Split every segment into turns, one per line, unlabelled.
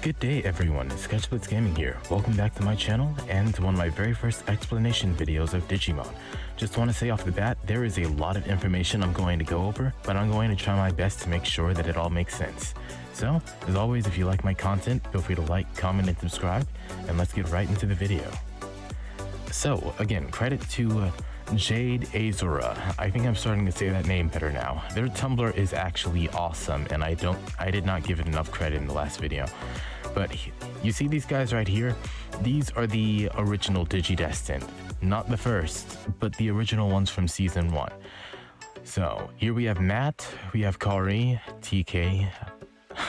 Good day everyone, Sketchblitz Gaming here. Welcome back to my channel and to one of my very first explanation videos of Digimon. Just want to say off the bat, there is a lot of information I'm going to go over, but I'm going to try my best to make sure that it all makes sense. So, as always, if you like my content, feel free to like, comment, and subscribe, and let's get right into the video. So, again, credit to Jade Azura. I think I'm starting to say that name better now. Their Tumblr is actually awesome, and I did not give it enough credit in the last video. But you see these guys right here? These are the original Digidestined. Not the first, but the original ones from Season 1. So, here we have Matt, we have Kari, TK.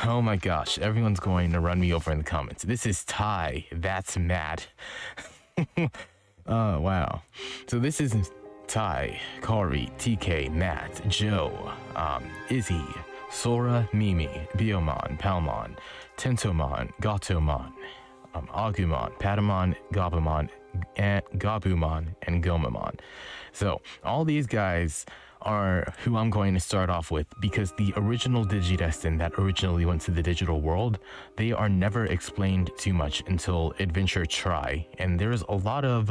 Oh my gosh, everyone's going to run me over in the comments. This is Ty, that's Matt. Oh, wow. So this is Ty, Kari, TK, Matt, Joe, Izzy, Sora, Mimi, Biomon, Palmon, Tentomon, Gatomon, Agumon, Patamon, Gabumon, and Gomamon. So all these guys are who I'm going to start off with, because the original Digidestined that originally went to the digital world, they are never explained too much until Adventure Try, and there's a lot of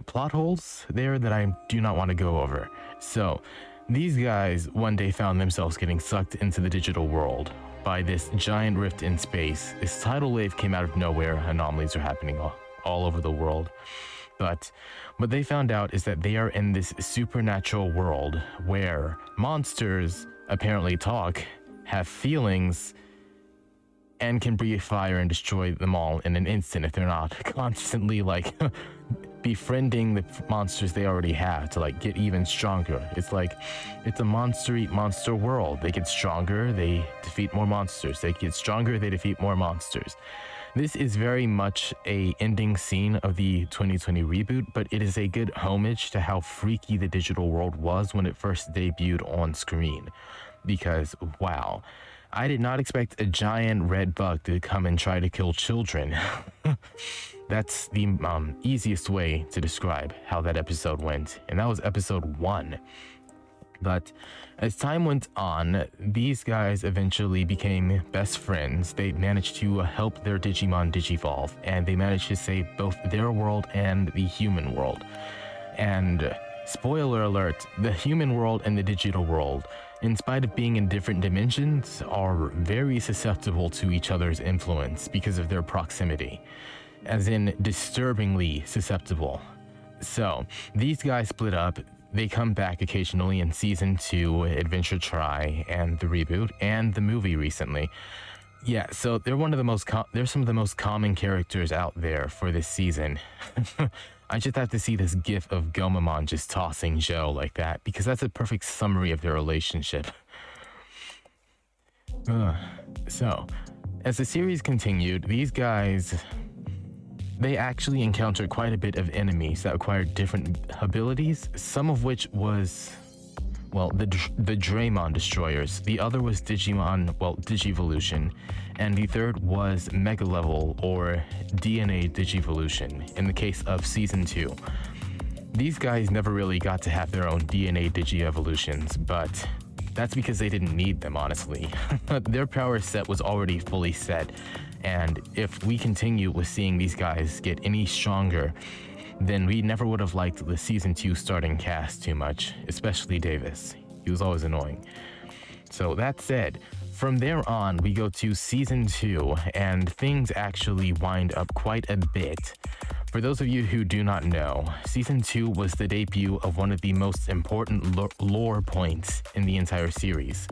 plot holes there that I do not want to go over. So these guys one day found themselves getting sucked into the digital world by this giant rift in space. This tidal wave came out of nowhere. Anomalies are happening all over the world. But what they found out is that they are in this supernatural world where monsters apparently talk, have feelings, and can breathe fire and destroy them all in an instant if they're not constantly like befriending the monsters they already have to like get even stronger. It's like, it's a monster eat monster world. They get stronger, they defeat more monsters. They get stronger, they defeat more monsters. This is very much a ending scene of the 2020 reboot, but it is a good homage to how freaky the digital world was when it first debuted on screen. Because, wow, I did not expect a giant red bug to come and try to kill children. That's the easiest way to describe how that episode went, and that was episode 1. But as time went on, these guys eventually became best friends. They managed to help their Digimon digivolve, and they managed to save both their world and the human world. And spoiler alert, the human world and the digital world, in spite of being in different dimensions, are very susceptible to each other's influence because of their proximity, as in disturbingly susceptible. So these guys split up. They come back occasionally in Season 2, Adventure Try, and the reboot, and the movie recently. Yeah, so they're they're some of the most common characters out there for this season. I just have to see this gif of Gomamon just tossing Joe like that, because that's a perfect summary of their relationship. So, as the series continued, these guys, they actually encountered quite a bit of enemies that acquired different abilities, some of which was, well, the Draymon Destroyers. The other was Digimon, well, Digivolution. And the third was Mega Level, or DNA Digivolution, in the case of Season 2. These guys never really got to have their own DNA Digi-evolutions, but that's because they didn't need them, honestly. Their power set was already fully set. And if we continue with seeing these guys get any stronger, then we never would have liked the Season 2 starting cast too much, especially Davis. He was always annoying. So that said, from there on, we go to Season 2, and things actually wind up quite a bit. For those of you who do not know, Season 2 was the debut of one of the most important lore points in the entire series.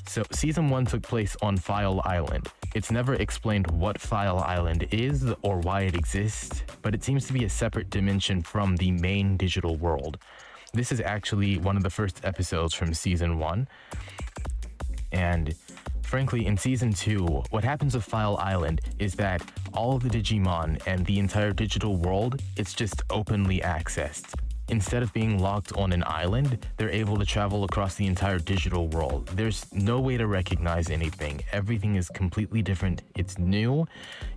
So Season 1 took place on File Island. It's never explained what File Island is or why it exists, but it seems to be a separate dimension from the main digital world. This is actually one of the first episodes from Season 1. And frankly, in Season 2, what happens with File Island is that all of the Digimon and the entire digital world, it's just openly accessed. Instead of being locked on an island, they're able to travel across the entire digital world. There's no way to recognize anything. Everything is completely different. It's new.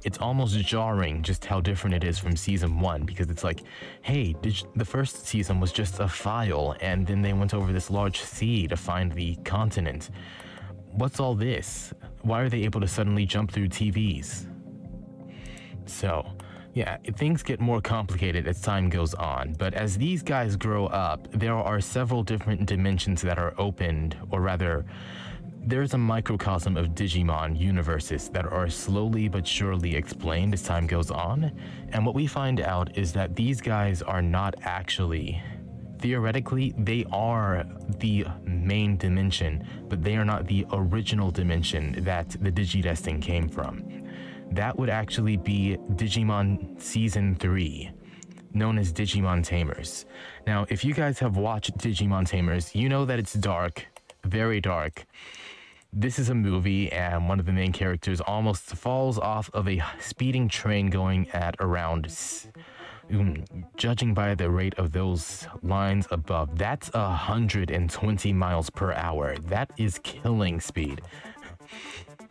It's almost jarring just how different it is from Season 1, because it's like, hey, the first season was just a file, and then they went over this large sea to find the continent. what's all this? Why are they able to suddenly jump through TVs? So, yeah, things get more complicated as time goes on, but as these guys grow up, there are several different dimensions that are opened, or rather, there's a microcosm of Digimon universes that are slowly but surely explained as time goes on, and what we find out is that these guys are not actually, theoretically, they are the main dimension, but they are not the original dimension that the Digidestined came from. That would actually be Digimon Season 3, known as Digimon Tamers. Now, if you guys have watched Digimon Tamers, you know that it's dark, very dark. This is a movie, and one of the main characters almost falls off of a speeding train going at around, judging by the rate of those lines above, that's 120 miles per hour. That is killing speed.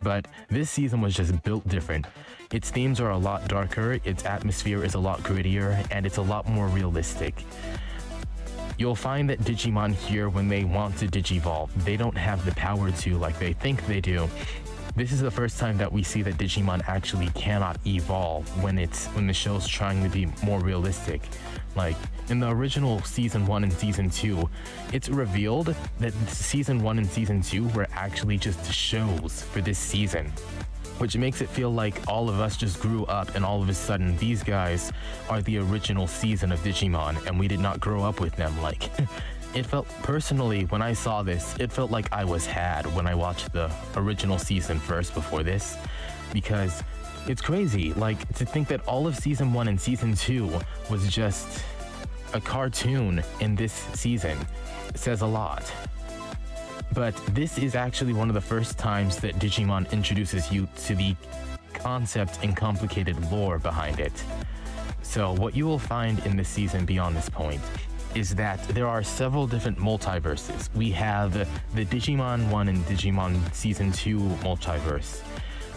But this season was just built different. Its themes are a lot darker, its atmosphere is a lot grittier, and it's a lot more realistic. You'll find that Digimon here, when they want to digivolve, they don't have the power to like they think they do. This is the first time that we see that Digimon actually cannot evolve when the show's trying to be more realistic. Like, in the original Season 1 and Season 2, it's revealed that Season 1 and Season 2 were actually just shows for this season, which makes it feel like all of us just grew up and all of a sudden these guys are the original season of Digimon and we did not grow up with them. Like, it felt, personally, when I saw this, it felt like I was had when I watched the original season first before this, because it's crazy, like, to think that all of Season 1 and Season 2 was just a cartoon in this season. It says a lot. But this is actually one of the first times that Digimon introduces you to the concept and complicated lore behind it. So what you will find in this season beyond this point is that there are several different multiverses. We have the Digimon 1 and Digimon Season 2 multiverse.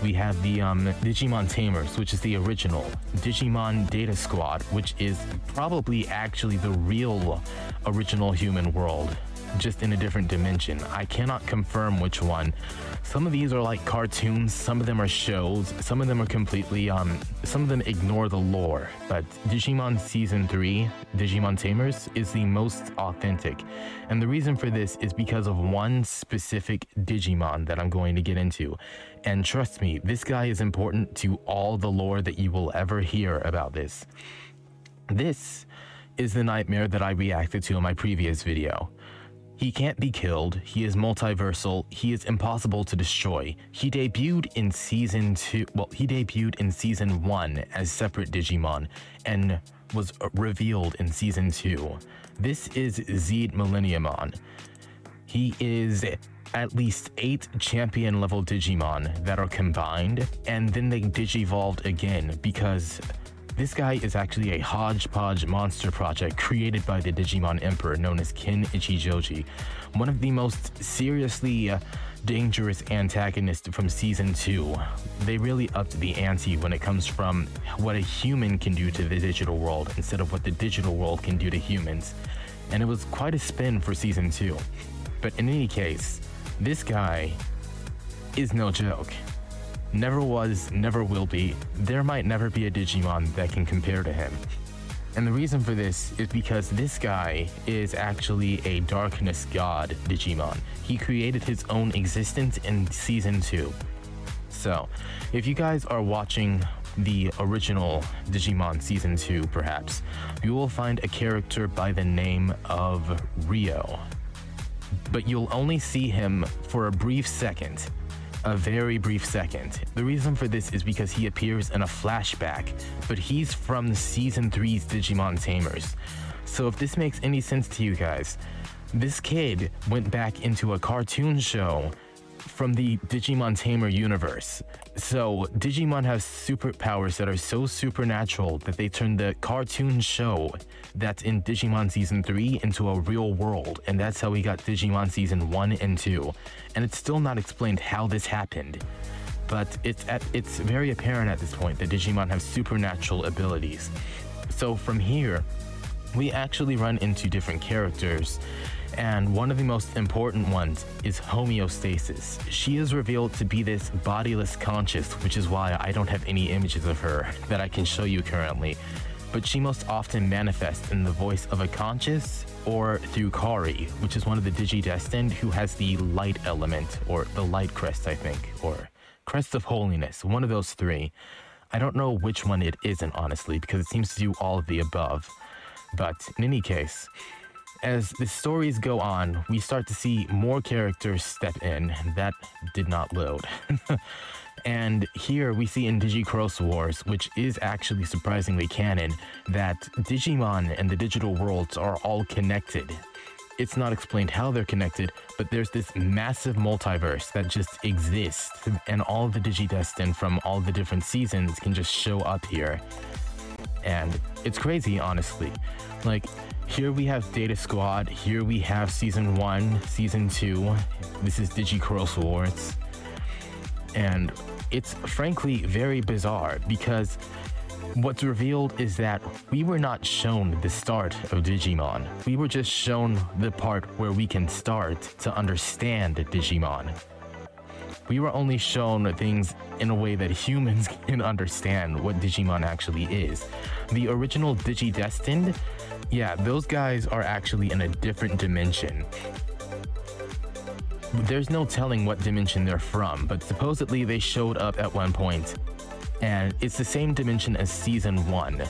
We have the Digimon Tamers, which is the original. Digimon Data Squad, which is probably actually the real original human world, just in a different dimension. I cannot confirm which one. Some of these are like cartoons, some of them are shows, some of them are completely, some of them ignore the lore, but Digimon Season 3, Digimon Tamers, is the most authentic. And the reason for this is because of one specific Digimon that I'm going to get into. And trust me, this guy is important to all the lore that you will ever hear about this. This is the nightmare that I reacted to in my previous video. He can't be killed, he is multiversal, he is impossible to destroy. He debuted in Season 2, well, he debuted in Season 1 as separate Digimon, and was revealed in Season 2. This is Zed Millenniumon. He is at least 8 champion level Digimon that are combined, and then they digivolved again, because this guy is actually a hodgepodge monster project created by the Digimon Emperor known as Ken Ichijoji, one of the most seriously dangerous antagonists from Season 2. They really upped the ante when it comes from what a human can do to the digital world instead of what the digital world can do to humans. And it was quite a spin for Season 2. But in any case, this guy is no joke. Never was, never will be. There might never be a Digimon that can compare to him. And the reason for this is because this guy is actually a darkness god Digimon. He created his own existence in Season 2. So, if you guys are watching the original Digimon Season 2 perhaps, you will find a character by the name of Ryo. But you'll only see him for a brief second. A very brief second. The reason for this is because he appears in a flashback, but he's from Season 3's Digimon Tamers. So if this makes any sense to you guys, this kid went back into a cartoon show from the Digimon Tamer universe. So Digimon has superpowers that are so supernatural that they turn the cartoon show that's in Digimon Season 3 into a real world, and that's how we got Digimon Season 1 and 2. And it's still not explained how this happened, but it's very apparent at this point that Digimon have supernatural abilities. So from here, we actually run into different characters, And one of the most important ones is homeostasis. She is revealed to be this bodiless conscious, which is why I don't have any images of her that I can show you currently. But she most often manifests in the voice of a conscious or through Kari, which is one of the Digidestined who has the light element, or the light crest, I think, or crest of holiness, one of those three. I don't know which one it isn't, honestly, because it seems to do all of the above. But in any case, as the stories go on, we start to see more characters step in. That did not load. And here we see in Digicross Wars, which is actually surprisingly canon, that Digimon and the digital worlds are all connected. It's not explained how they're connected, but there's this massive multiverse that just exists, and all of the Digidestined from all the different seasons can just show up here. And it's crazy, honestly. Like, here we have Data Squad, here we have Season 1, Season 2, this is Digicross Wars. And it's frankly very bizarre because what's revealed is that we were not shown the start of Digimon. We were just shown the part where we can start to understand Digimon. We were only shown things in a way that humans can understand what Digimon actually is. The original Digidestined, yeah, those guys are actually in a different dimension. There's no telling what dimension they're from, but supposedly they showed up at one point, and it's the same dimension as Season 1.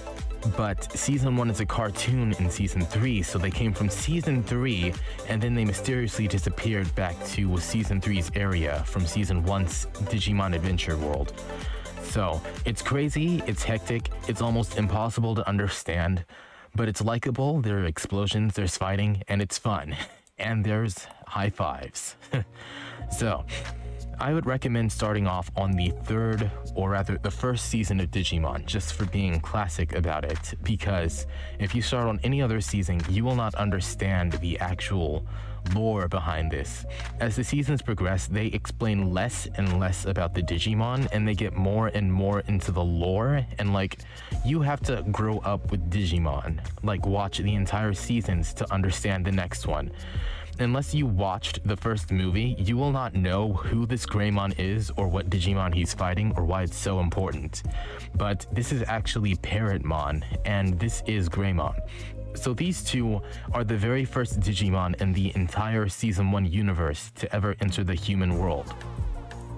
But Season 1 is a cartoon in Season 3, so they came from Season 3, and then they mysteriously disappeared back to Season 3's area from Season 1's Digimon Adventure World. So, it's crazy, it's hectic, it's almost impossible to understand, but it's likable, there are explosions, there's fighting, and it's fun. And there's high fives. So, I would recommend starting off on the third, or rather the first season of Digimon, just for being classic about it, because if you start on any other season, you will not understand the actual lore behind this. As the seasons progress, they explain less and less about the Digimon, and they get more and more into the lore, and like, you have to grow up with Digimon, like watch the entire seasons to understand the next one. Unless you watched the first movie, you will not know who this Greymon is or what Digimon he's fighting or why it's so important. But this is actually Parrotmon, and this is Greymon. So these two are the very first Digimon in the entire Season 1 universe to ever enter the human world.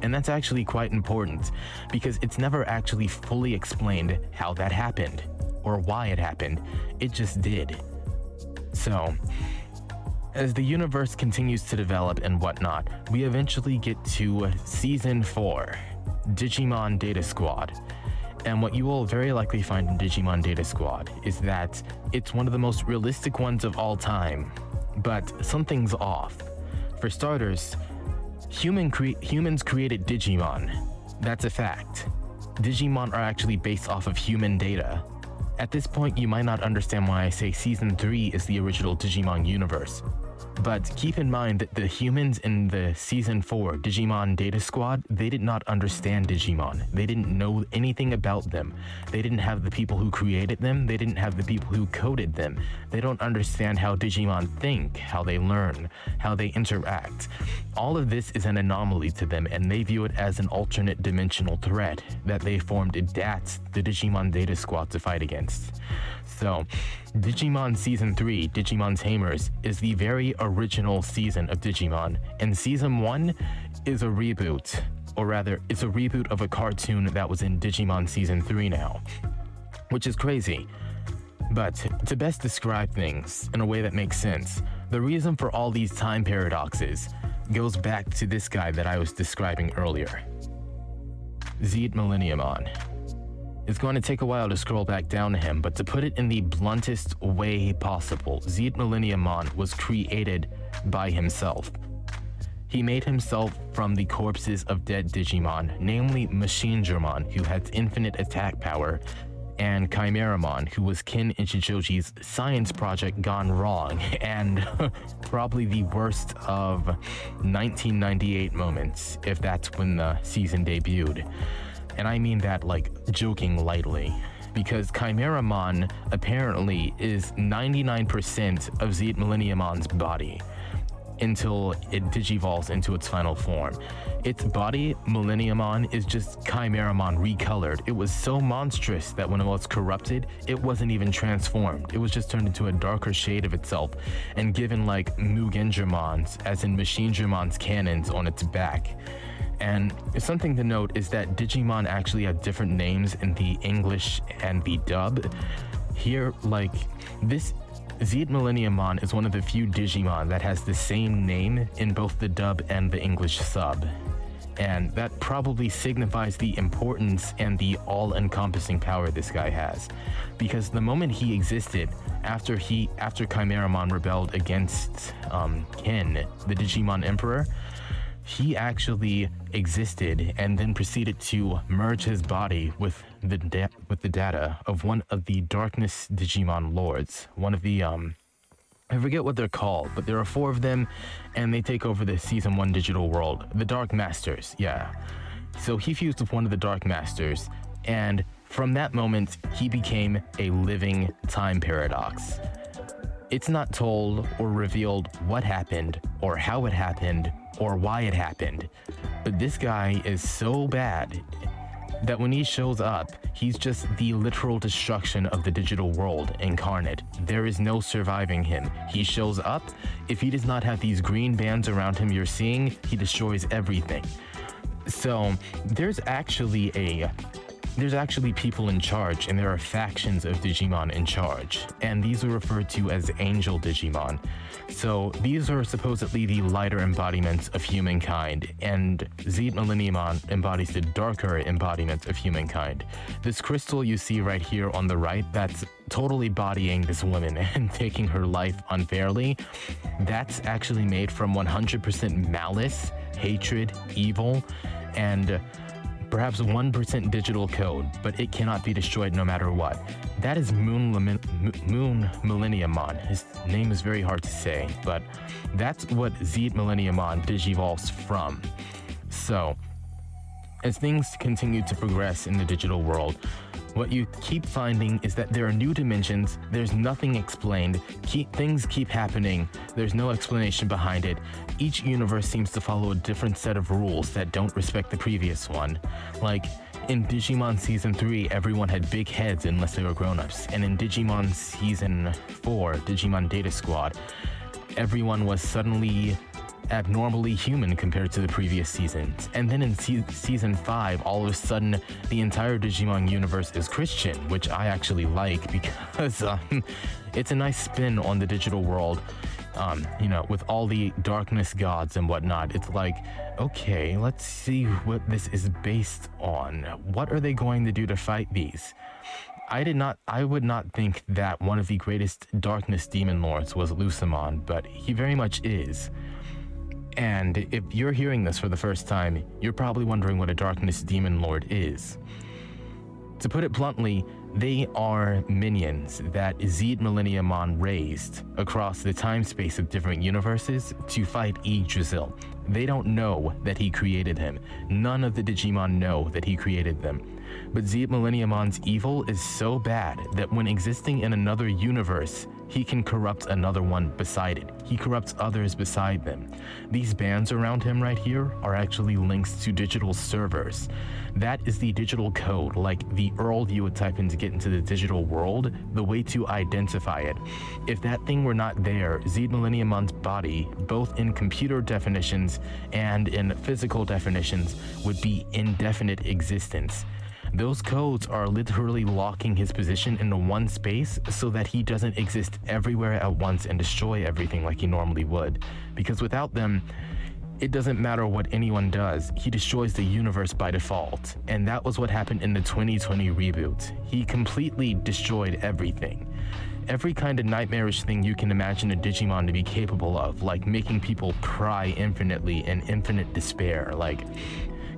And that's actually quite important, because it's never actually fully explained how that happened, or why it happened. It just did. So, as the universe continues to develop and whatnot, we eventually get to Season 4, Digimon Data Squad. And what you will very likely find in Digimon Data Squad is that it's one of the most realistic ones of all time, but something's off. For starters, humans created Digimon. That's a fact. Digimon are actually based off of human data. At this point, you might not understand why I say Season 3 is the original Digimon universe. But keep in mind that the humans in the Season 4 Digimon Data Squad, they did not understand Digimon. They didn't know anything about them. They didn't have the people who created them. They didn't have the people who coded them. They don't understand how Digimon think, how they learn, how they interact. All of this is an anomaly to them, and they view it as an alternate dimensional threat that they formed DATS, the Digimon Data Squad, to fight against. So, Digimon Season 3, Digimon Tamers, is the very original season of Digimon, and Season 1 is a reboot, or rather, it's a reboot of a cartoon that was in Digimon Season 3 now, which is crazy. But to best describe things in a way that makes sense, the reason for all these time paradoxes goes back to this guy that I was describing earlier, Zed Millenniumon. It's going to take a while to scroll back down to him, but to put it in the bluntest way possible, Zed Millenniumon was created by himself. He made himself from the corpses of dead Digimon, namely Machinedramon, who had infinite attack power, and Chimeramon, who was Ken Ichijoji's science project gone wrong, and probably the worst of 1998 moments, if that's when the season debuted. And I mean that like joking lightly, because Chimeramon apparently is 99% of Zed Millenniumon's body. until it digivolves into its final form. Its body, Millenniumon, is just Chimeramon recolored. It was so monstrous that when it was corrupted, it wasn't even transformed. It was just turned into a darker shade of itself and given like Mugengermon's, as in Machingermon's cannons on its back. And something to note is that Digimon actually have different names in the English and the dub. Here, like, this Zeet Millenniumon is one of the few Digimon that has the same name in both the dub and the English sub. And that probably signifies the importance and the all-encompassing power this guy has. Because the moment he existed, after Chimeramon rebelled against Ken, the Digimon Emperor, he actually existed and then proceeded to merge his body with the data of one of the Darkness Digimon Lords. One of the, I forget what they're called, but there are 4 of them, and they take over the Season 1 digital world. The Dark Masters, yeah. So he fused with one of the Dark Masters, and from that moment, he became a living time paradox. It's not told or revealed what happened, or how it happened, or why it happened, but this guy is so bad that when he shows up, he's just the literal destruction of the digital world incarnate. There is no surviving him. He shows up, if he does not have these green bands around him you're seeing, he destroys everything. So there's actually people in charge, and there are factions of Digimon in charge, and these are referred to as Angel Digimon. So these are supposedly the lighter embodiments of humankind, and Zeet Millenniumon embodies the darker embodiment of humankind. This crystal you see right here on the right, that's totally bodying this woman and taking her life unfairly, that's actually made from 100% malice, hatred, evil, and perhaps 1% digital code, but it cannot be destroyed no matter what. That is Moon Millenniumon. His name is very hard to say, but that's what Zeet Millenniumon digivolves from. So, as things continue to progress in the digital world, what you keep finding is that there are new dimensions, there's nothing explained, things keep happening, there's no explanation behind it. Each universe seems to follow a different set of rules that don't respect the previous one. Like, in Digimon Season 3, everyone had big heads unless they were grown-ups, and in Digimon Season 4, Digimon Data Squad, everyone was suddenly abnormally human compared to the previous seasons. And then in Season 5, all of a sudden, the entire Digimon universe is Christian, which I actually like because it's a nice spin on the digital world. You know, with all the darkness gods and whatnot, it's like, okay, let's see what this is based on. What are they going to do to fight these? I would not think that one of the greatest darkness demon lords was Lucemon, but he very much is. And if you're hearing this for the first time, you're probably wondering what a darkness demon lord is. To put it bluntly, they are minions that Zeet Millenniumon raised across the time space of different universes to fight Yggdrasil. They don't know that he created him. None of the Digimon know that he created them. But Zeet Millenniumon's evil is so bad that when existing in another universe, he can corrupt another one beside it. He corrupts others beside them. These bands around him right here are actually links to digital servers. That is the digital code, like the URL you would type in to get into the digital world, the way to identify it. If that thing were not there, Zeet Millenniumon's body, both in computer definitions and in physical definitions, would be indefinite existence. Those codes are literally locking his position into one space so that he doesn't exist everywhere at once and destroy everything like he normally would. Because without them, it doesn't matter what anyone does, he destroys the universe by default. And that was what happened in the 2020 reboot. He completely destroyed everything. Every kind of nightmarish thing you can imagine a Digimon to be capable of, like making people cry infinitely in infinite despair, like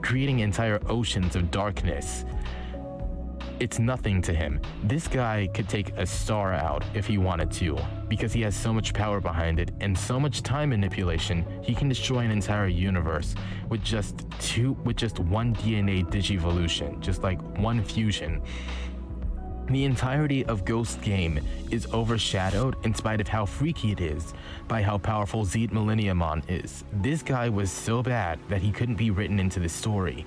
creating entire oceans of darkness. It's nothing to him. This guy could take a star out if he wanted to, because he has so much power behind it and so much time manipulation. He can destroy an entire universe with just one DNA digivolution, just like one fusion. The entirety of Ghost Game is overshadowed, in spite of how freaky it is, by how powerful Zeet Millenniumon is. This guy was so bad that he couldn't be written into the story.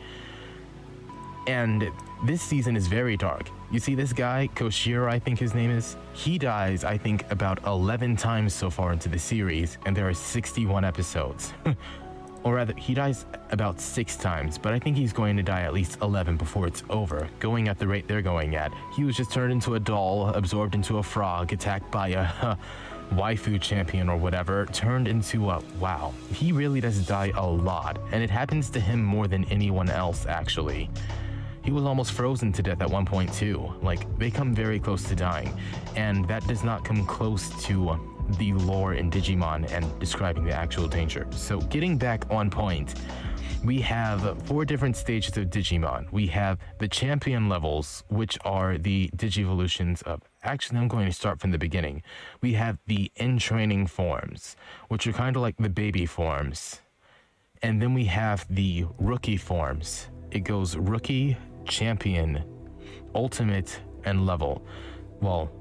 And this season is very dark. You see this guy, Koshiro, I think his name is? He dies, I think, about 11 times so far into the series, and there are 61 episodes. Or rather, he dies about 6 times, but I think he's going to die at least 11 before it's over. Going at the rate they're going at, he was just turned into a doll, absorbed into a frog, attacked by a waifu champion or whatever, turned into a... wow. He really does die a lot, and it happens to him more than anyone else, actually. He was almost frozen to death at one point too. Like, they come very close to dying, and that does not come close to the lore in Digimon and describing the actual danger. So getting back on point, we have 4 different stages of Digimon. We have the champion levels, which are the Digivolutions of... actually, I'm going to start from the beginning. We have the in-training forms, which are kind of like the baby forms. And then we have the rookie forms. It goes rookie, champion, ultimate, and level. Well,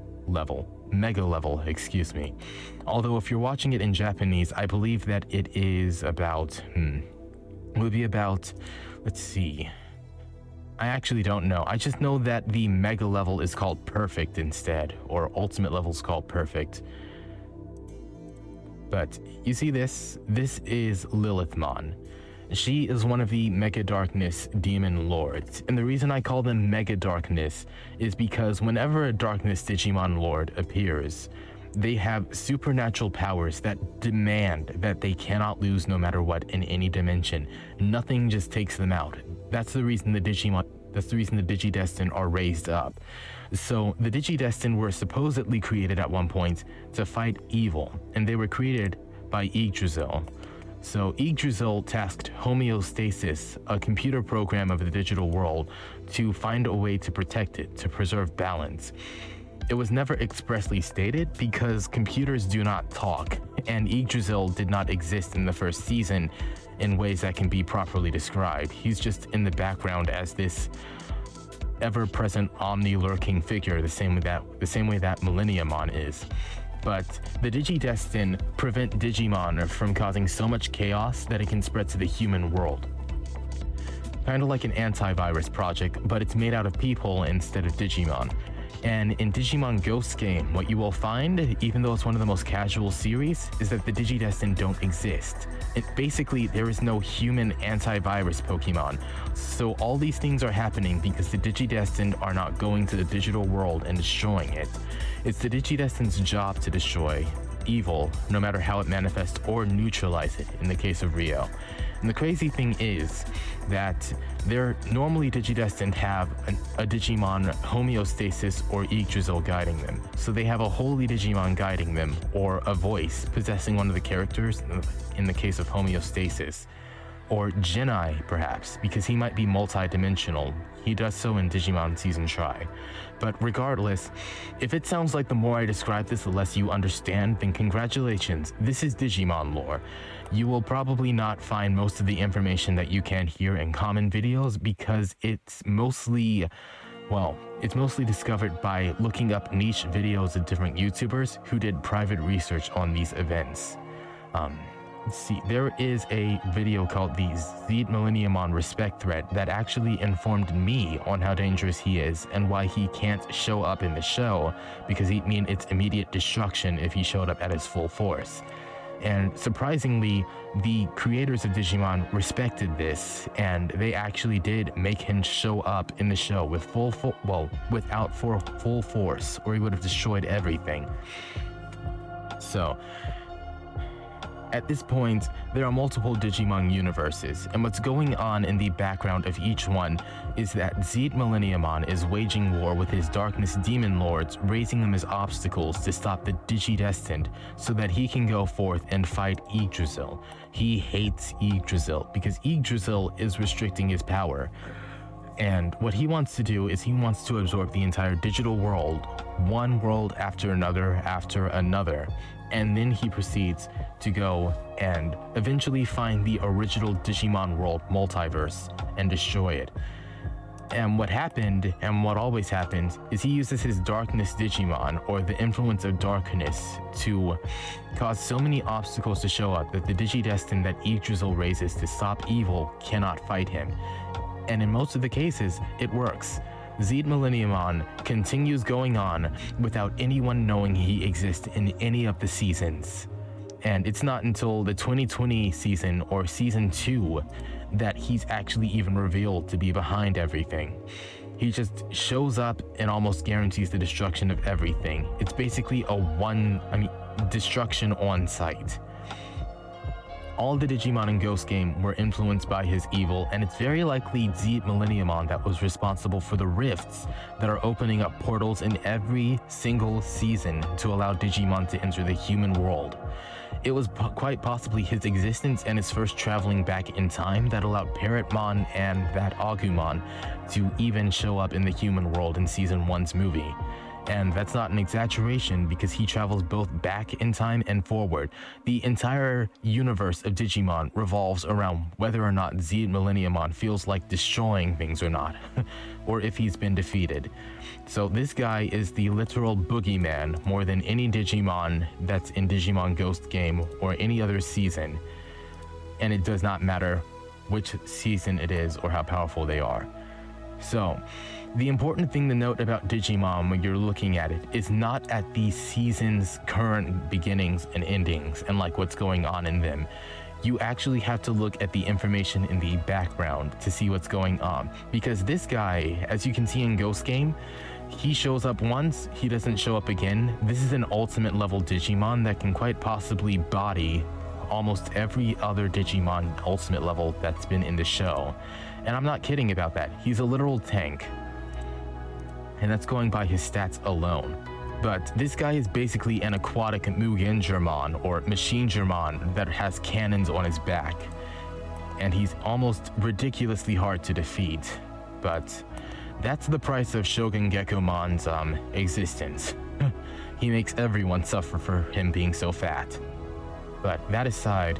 mega level, excuse me. Although if you're watching it in Japanese, I believe that it is about, it would be about, let's see. I actually don't know. I just know that the mega level is called perfect instead, or ultimate level is called perfect. But you see this? This is Lilithmon. She is one of the Mega Darkness Demon Lords, and the reason I call them Mega Darkness is because whenever a Darkness Digimon Lord appears, they have supernatural powers that demand that they cannot lose no matter what in any dimension. Nothing just takes them out. That's the reason the Digidestined are raised up. So the Digidestined were supposedly created at one point to fight evil, and they were created by Yggdrasil. So Yggdrasil tasked Homeostasis, a computer program of the digital world, to find a way to protect it, to preserve balance. It was never expressly stated because computers do not talk, and Yggdrasil did not exist in the first season in ways that can be properly described. He's just in the background as this ever-present omni-lurking figure, the same way that Millenniumon is. But the Digidestined prevent Digimon from causing so much chaos that it can spread to the human world. Kind of like an antivirus project, but it's made out of people instead of Digimon. And in Digimon Ghost Game, what you will find, even though it's one of the most casual series, is that the Digidestined don't exist. Basically, there is no human antivirus Pokemon. So all these things are happening because the Digidestined are not going to the digital world and destroying it. It's the Digidestined's job to destroy evil, no matter how it manifests, or neutralize it in the case of Rio. And the crazy thing is that they're normally Digidestined have a Digimon Homeostasis or Yggdrasil guiding them. So they have a holy Digimon guiding them, or a voice possessing one of the characters in the case of Homeostasis. Or Genai, perhaps, because he might be multi-dimensional. He does so in Digimon Season Tri. But regardless, if it sounds like the more I describe this, the less you understand, then congratulations, this is Digimon lore. You will probably not find most of the information that you can hear in common videos because it's mostly, well, it's mostly discovered by looking up niche videos of different YouTubers who did private research on these events. Let's see, there is a video called the Zeet Millenniumon Respect Thread that actually informed me on how dangerous he is and why he can't show up in the show, because he'd mean its immediate destruction if he showed up at his full force. And surprisingly, the creators of Digimon respected this, and they actually did make him show up in the show with without full force, or he would have destroyed everything. So at this point, there are multiple Digimon universes, and what's going on in the background of each one is that Zeet Millenniumon is waging war with his Darkness Demon Lords, raising them as obstacles to stop the Digidestined so that he can go forth and fight Yggdrasil. He hates Yggdrasil because Yggdrasil is restricting his power. And what he wants to do is he wants to absorb the entire digital world, one world after another, and then he proceeds to go and eventually find the original Digimon world multiverse and destroy it. And what happened, and what always happens, is he uses his darkness Digimon, or the influence of darkness, to cause so many obstacles to show up that the Digidestin that Yggdrasil raises to stop evil cannot fight him. And in most of the cases, it works. Zeed Millenniumon continues going on without anyone knowing he exists in any of the seasons. And it's not until the 2020 season, or season 2, that he's actually even revealed to be behind everything. He just shows up and almost guarantees the destruction of everything. It's basically destruction on sight. All the Digimon in Ghost Game were influenced by his evil, and it's very likely Zeed Millenniumon that was responsible for the rifts that are opening up portals in every single season to allow Digimon to enter the human world. It was quite possibly his existence and his first traveling back in time that allowed Parrotmon and that Agumon to even show up in the human world in Season 1's movie. And that's not an exaggeration, because he travels both back in time and forward. The entire universe of Digimon revolves around whether or not Zeed Millenniumon feels like destroying things or not, or if he's been defeated. So this guy is the literal boogeyman more than any Digimon that's in Digimon Ghost Game or any other season. And it does not matter which season it is or how powerful they are. So, the important thing to note about Digimon when you're looking at it is not at the season's current beginnings and endings and like what's going on in them. You actually have to look at the information in the background to see what's going on. Because this guy, as you can see in Ghost Game, he shows up once, he doesn't show up again. This is an ultimate level Digimon that can quite possibly body almost every other Digimon ultimate level that's been in the show. And I'm not kidding about that. He's a literal tank. And that's going by his stats alone. But this guy is basically an aquatic Mugengermon, or Machine Germon, that has cannons on his back. And he's almost ridiculously hard to defeat. But that's the price of Shogun Gekkomon's existence. He makes everyone suffer for him being so fat. But that aside,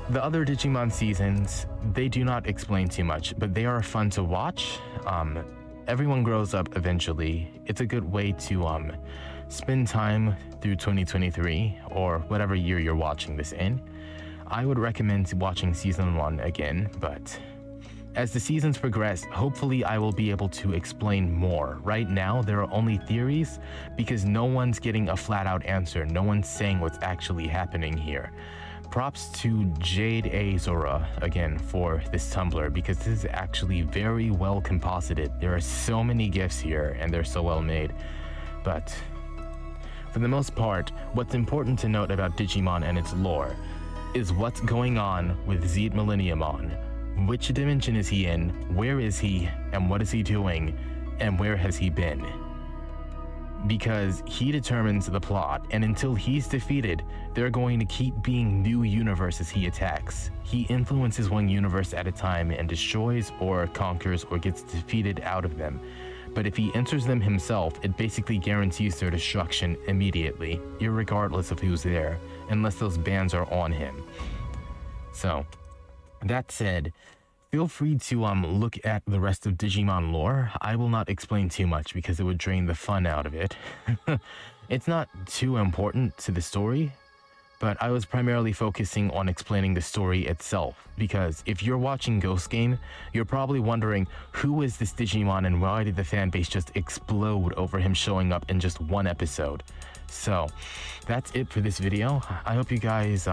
the other Digimon seasons, they do not explain too much, but they are fun to watch. Everyone grows up eventually. It's a good way to spend time through 2023 or whatever year you're watching this in. I would recommend watching season 1 again, but as the seasons progress, hopefully I will be able to explain more. Right now, there are only theories because no one's getting a flat-out answer. No one's saying what's actually happening here. Props to Jade Azura again for this Tumblr, because this is actually very well composited. There are so many gifs here and they're so well made. But for the most part, what's important to note about Digimon and its lore is what's going on with Zeed Millenniumon. Which dimension is he in, where is he, and what is he doing, and where has he been? Because he determines the plot, and until he's defeated, there are going to keep being new universes he attacks. He influences one universe at a time and destroys or conquers or gets defeated out of them. But if he enters them himself, it basically guarantees their destruction immediately, irregardless of who's there, unless those bans are on him. So, that said, feel free to look at the rest of Digimon lore. I will not explain too much because it would drain the fun out of it. It's not too important to the story, but I was primarily focusing on explaining the story itself, because if you're watching Ghost Game, you're probably wondering, who is this Digimon and why did the fanbase just explode over him showing up in just one episode? So, that's it for this video. I hope you guys,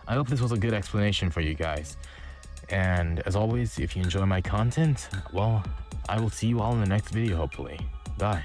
I hope this was a good explanation for you guys. And as always, if you enjoy my content, well, I will see you all in the next video, hopefully. Bye.